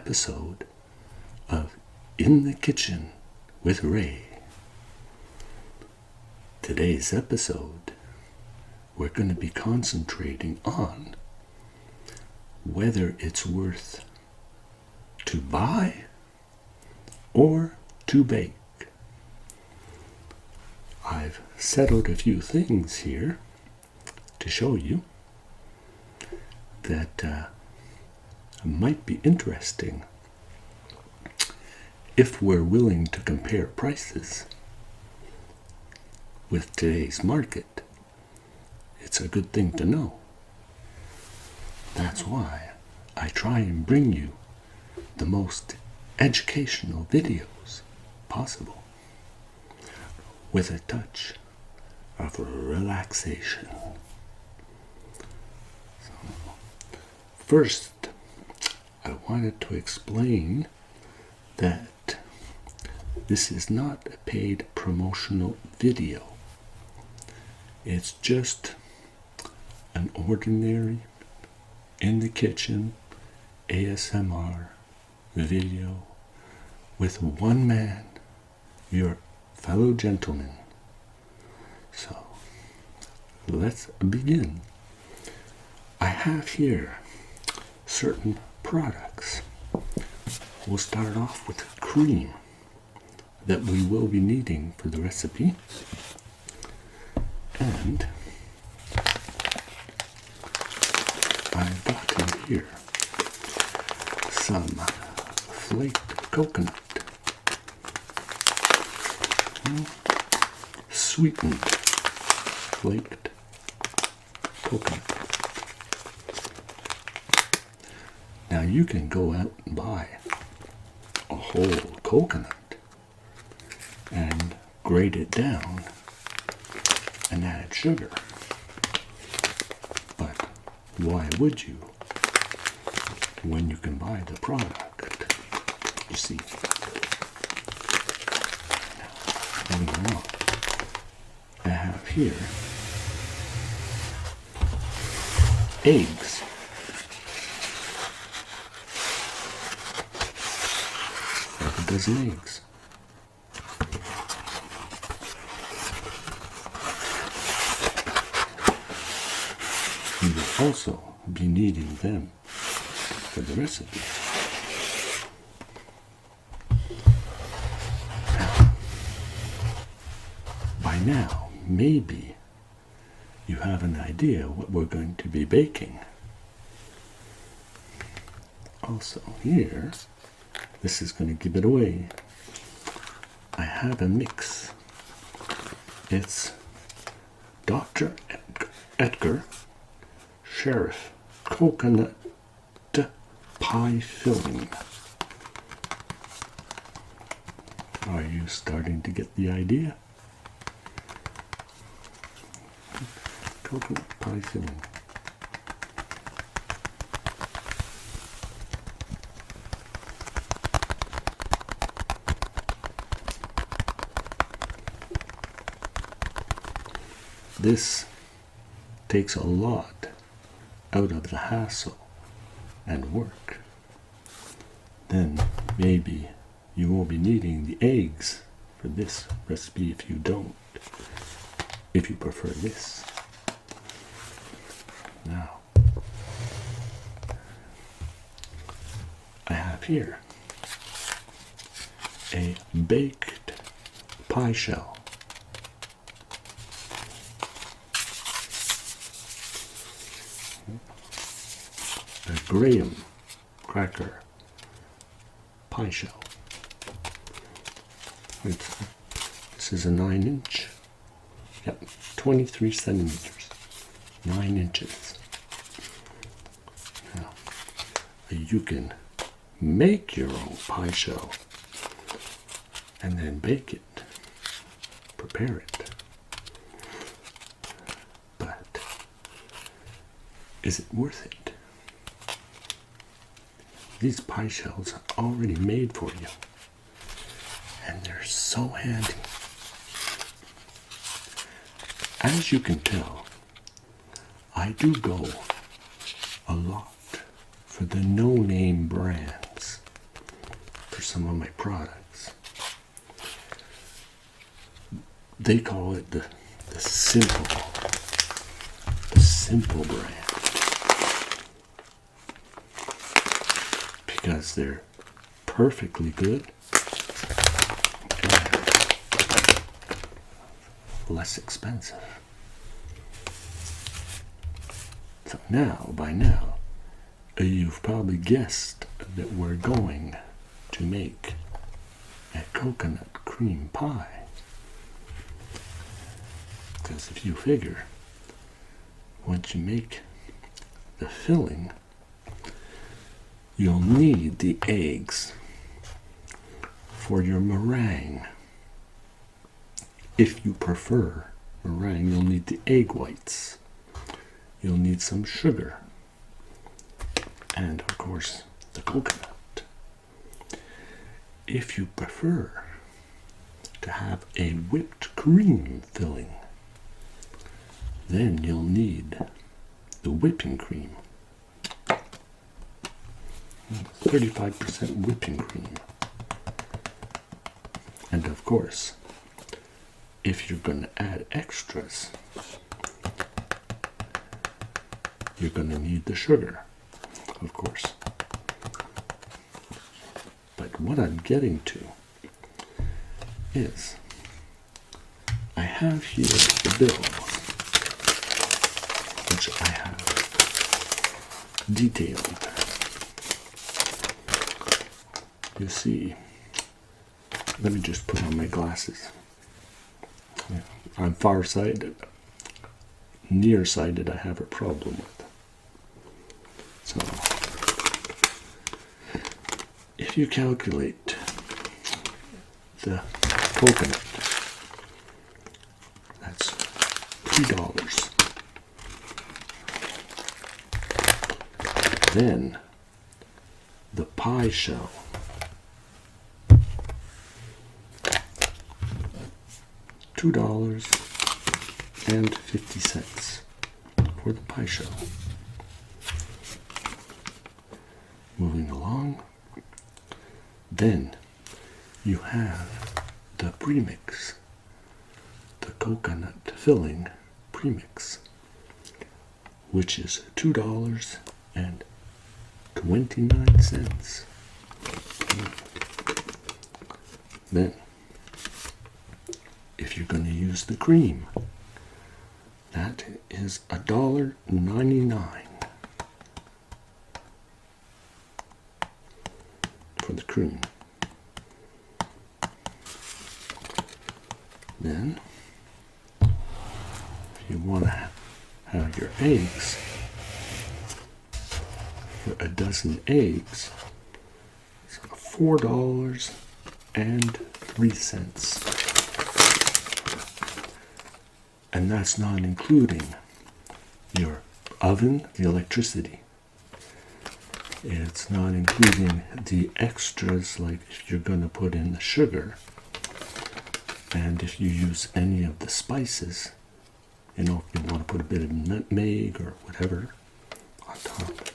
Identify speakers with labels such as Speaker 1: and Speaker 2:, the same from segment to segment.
Speaker 1: episode of In the Kitchen with Ray. Today's episode, we're going to be concentrating on whether it's worth to buy or to bake. I've settled a few things here to show you that might be interesting if we're willing to compare prices with today's market. It's a good thing to know. That's why I try and bring you the most educational videos possible with a touch of relaxation. So, first, I wanted to explain that this is not a paid promotional video. It's just an ordinary in the kitchen ASMR video with one man, your fellow gentleman. So let's begin. I have here certain products. We'll start off with cream that we will be needing for the recipe. And I've got in here some flaked coconut, sweetened flaked coconut. Now you can go out and buy a whole coconut and grate it down and add sugar. But why would you when you can buy the product? You see. Now, moving on, I have here eggs. Half a dozen eggs. You will also be needing them for the recipe. By now, maybe you have an idea what we're going to be baking. Also here, this is going to give it away. I have a mix. It's Dr. Edgar Sheriff Coconut Pie Filling. Are you starting to get the idea? Coconut pie filling. This takes a lot out of the hassle and work. Then maybe you won't be needing the eggs for this recipe if you don't, if you prefer this. Now, I have here a baked pie shell. A graham cracker pie shell. This is a 9-inch. Yep, 23 centimeters. 9 inches. Now, you can make your own pie shell and then bake it. Prepare it. But is it worth it? These pie shells are already made for you, and they're so handy. As you can tell, I do go a lot for the no-name brands. for some of my products. They call it the simple brand, because they're perfectly good and less expensive. So by now, you've probably guessed that we're going to make a coconut cream pie. Because if you figure, once you make the filling, you'll need the eggs for your meringue. If you prefer meringue, you'll need the egg whites. You'll need some sugar. And of course, the coconut. If you prefer to have a whipped cream filling, then you'll need the whipping cream. 35% whipping cream. And of course, if you're going to add extras, you're going to need the sugar, of course. But what I'm getting to is, I have here the bill, which I have detailed. You see, let me just put on my glasses. I'm farsighted. Nearsighted I have a problem with. So, if you calculate the coconut, that's $3. Then the pie shell, $2.50 for the pie shell. Moving along, then you have the premix, the coconut filling premix, which is $2.29. Then, if you're going to use the cream, that is $1.99 for the cream. Then, if you want to have your eggs, for a dozen eggs, it's $4.03. And that's not including your oven, the electricity. It's not including the extras, like if you're going to put in the sugar, and if you use any of the spices, if you want to put a bit of nutmeg or whatever on top.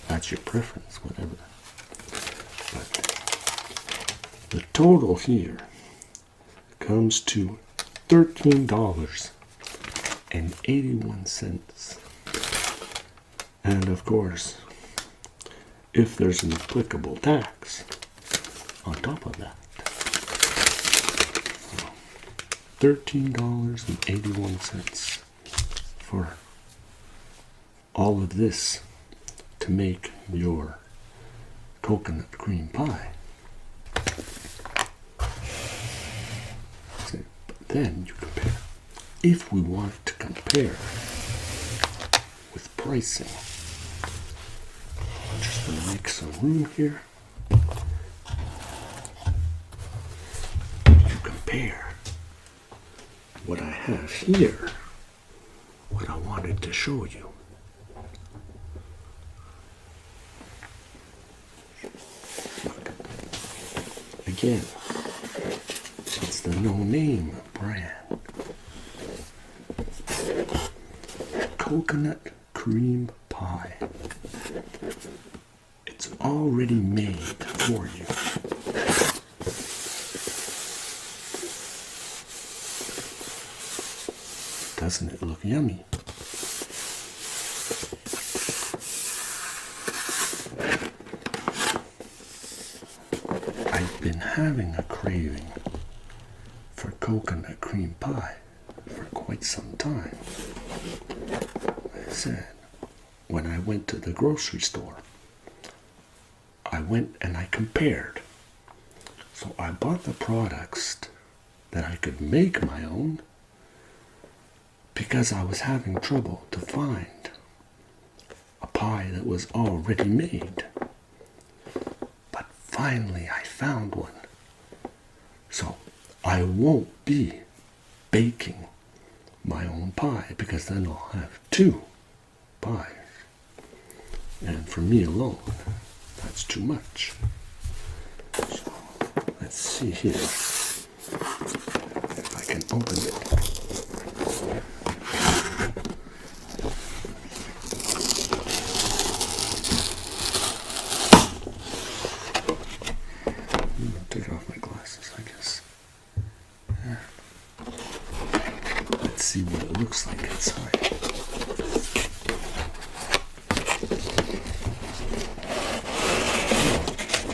Speaker 1: That's your preference, whatever. But the total here comes to $13.81. And of course, if there's an applicable tax on top of that, $13.81 for all of this to make your coconut cream pie. But then you compare. If we want to compare with pricing, I'm just going to make some room here. You compare what I have here, what I wanted to show you. Look. Again, it's the no-name brand. Coconut cream pie. It's already made for you. Doesn't it look yummy? I've been having a craving for coconut cream pie for quite some time. I said, when I went to the grocery store, I went and I compared. So I bought the products that I could make my own because I was having trouble to find a pie that was already made. But finally I found one. So I won't be baking my own pie because then I'll have 2 pies. And for me alone, that's too much. So let's see here if I can open it. Take off my glasses, I guess. There. Let's see what it looks like inside.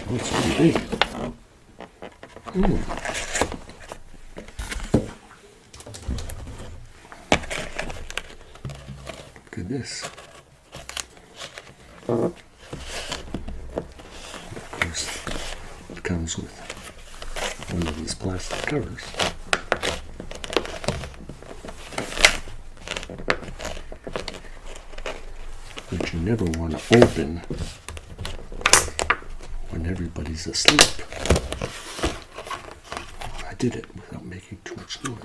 Speaker 1: Oh, it's pretty big. Look at this. Of course, it comes with one of these plastic covers. Which you never want to open when everybody's asleep. I did it without making too much noise.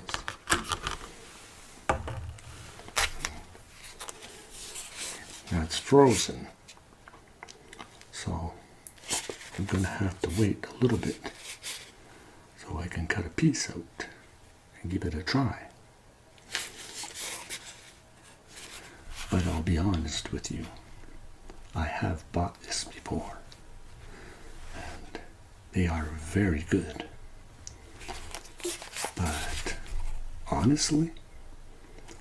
Speaker 1: Now it's frozen, so I'm going to have to wait a little bit so I can cut a piece out and give it a try. But I'll be honest with you, I have bought this before, and they are very good. But honestly,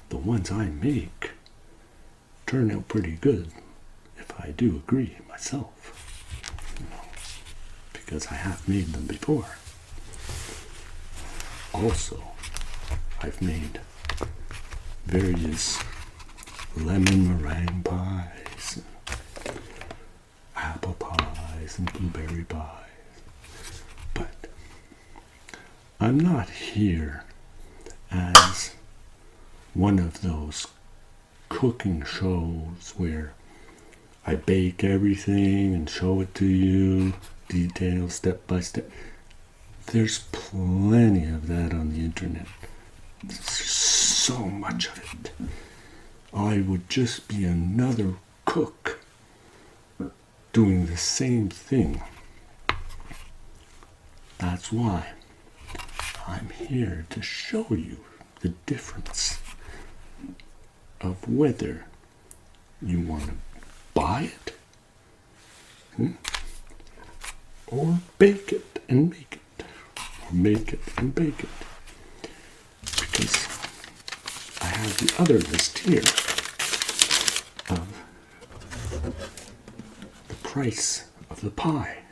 Speaker 1: the ones I make turn out pretty good, if I do agree myself. Because I have made them before. Also, I've made various lemon meringue pies, and apple pies, and blueberry pies. But I'm not here as one of those cooking shows where I bake everything and show it to you, details, step by step. There's plenty of that on the internet. There's so much of it. I would just be another cook doing the same thing. That's why I'm here to show you the difference of whether you want to buy it or bake it and make it, or make it and bake it. Because I have the other list here of the price of the pie,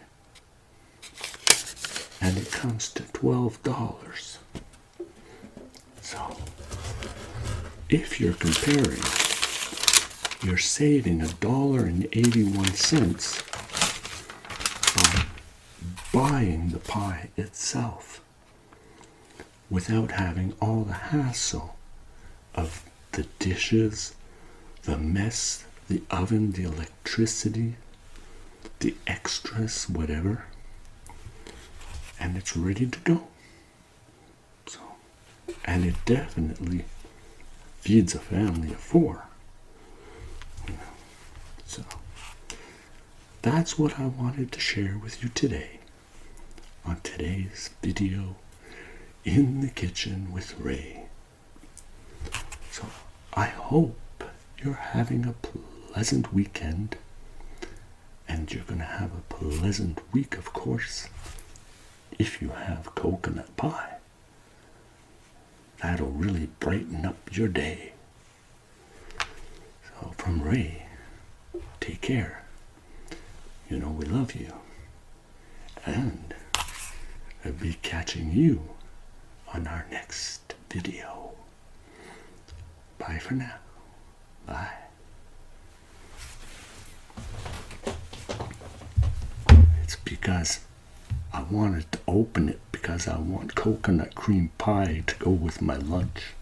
Speaker 1: and it comes to $12. So if you're comparing, you're saving $1.81 on buying the pie itself without having all the hassle of the dishes, the mess, the oven, the electricity, the extras, whatever. And it's ready to go. So, and it definitely feeds a family of 4. So, that's what I wanted to share with you today on today's video in the kitchen with Ray. So, I hope you're having a pleasant weekend, and you're going to have a pleasant week, of course, if you have coconut pie. That'll really brighten up your day. So from Ray, take care. You know we love you. And I'll be catching you on our next video. Bye for now. Bye. It's because I wanted to open it because I want coconut cream pie to go with my lunch.